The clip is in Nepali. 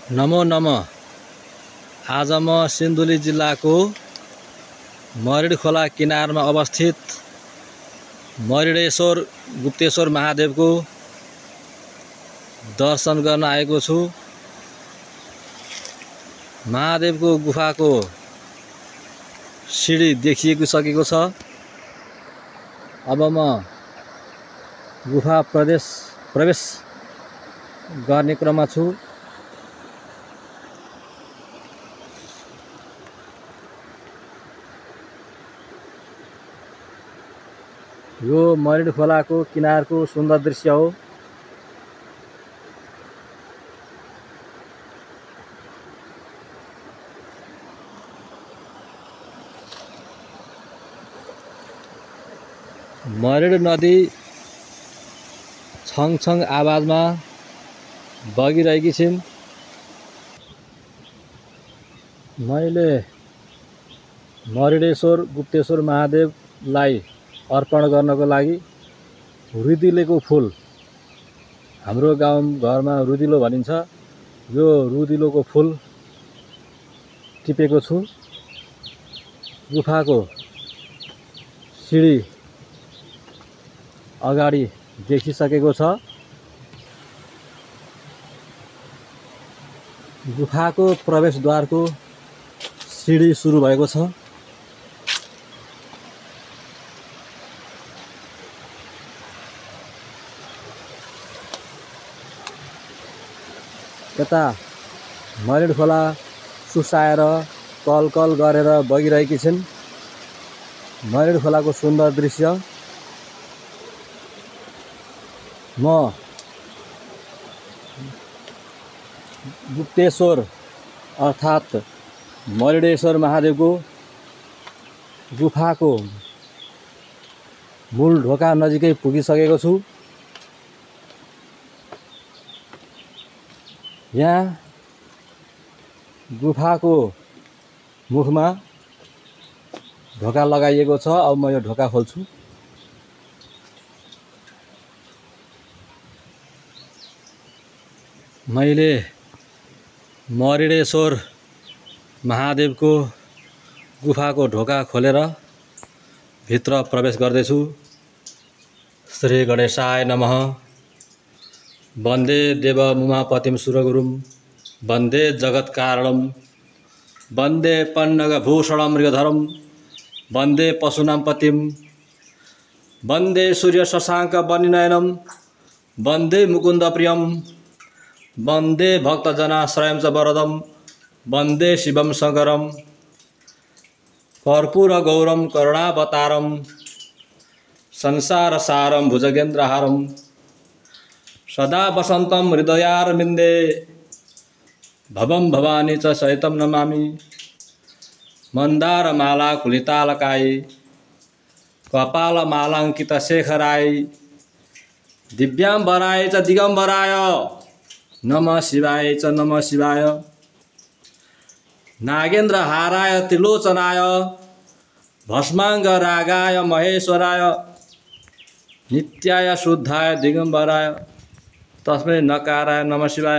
नमो नमः। आज म सिन्धुली जिल्लाको मरिड खोला किनारमा अवस्थित मरिडेश्वर गुप्तेश्वर महादेवको दर्शन गर्न आएको छु। महादेवको गुफाको सिडी देखिसकेको छ। अब म गुफा प्रवेश गर्ने क्रममा छु। यो मरिड खोलाको किनारको सुन्दर दृश्य हो। मरिड नदी छङछङ आवाजमा बगिरहेकी छिन्। मैले मरिडेश्वर गुप्तेश्वर महादेवलाई अर्पण गर्नको लागि रुदिलोको फूल, हाम्रो गाउँ घरमा रुदिलो भनिन्छ, यो रुदिलोको फूल टिपेको छु। गुफाको सिडी अगाडि देखिसकेको छ। गुफाको प्रवेशद्वारको सिडी सुरु भएको छ। यता मरिड खोला सुसाएर कलकल गरेर बगिरहेकी छिन्। मरिड खोलाको सुन्दर दृश्य। म गुप्तेश्वर अर्थात् मरिडेश्वर महादेवको गुफाको मूल ढोका नजिकै पुगिसकेको छु। यहाँ गुफाको मुखमा ढोका लगाइएको छ। अब म यो ढोका खोल्छु। मैले मरिडेश्वर महादेवको गुफाको ढोका खोलेर भित्र प्रवेश गर्दैछु। श्री गणेशाय नमः। वन्दे देवमुमापतिं सुरगुरुं, वन्दे जगत्कारणं, वन्दे पन्नगभूषणं मृगधरं, वन्दे पशूनां पतिं, वन्दे सूर्यशशाङ्कवह्निनयनं, वन्दे मुकुन्दप्रियं, वन्दे भक्तजनाश्रयं च वरदं, वन्दे शिवं शङ्करं, कर्पूरगौरं करुणावतारं, संसारसारं भुजगेन्द्रहारं, सदा वसन्तं हृदयारविन्दे, भवं भवानी च सहितं नमामि। मन्दारमाला कुलितालकाय, कपालमालाङ्कितशेखराय, दिव्याम्बराय च दिगम्बराय, नमः शिवाय च नमः शिवाय। नागेन्द्रहाराय त्रिलोचनाय, भस्माङ्गरागाय महेश्वराय, नित्याय शुद्धाय दिगम्बराय, तस्मै नकाराय नमः शिवाय।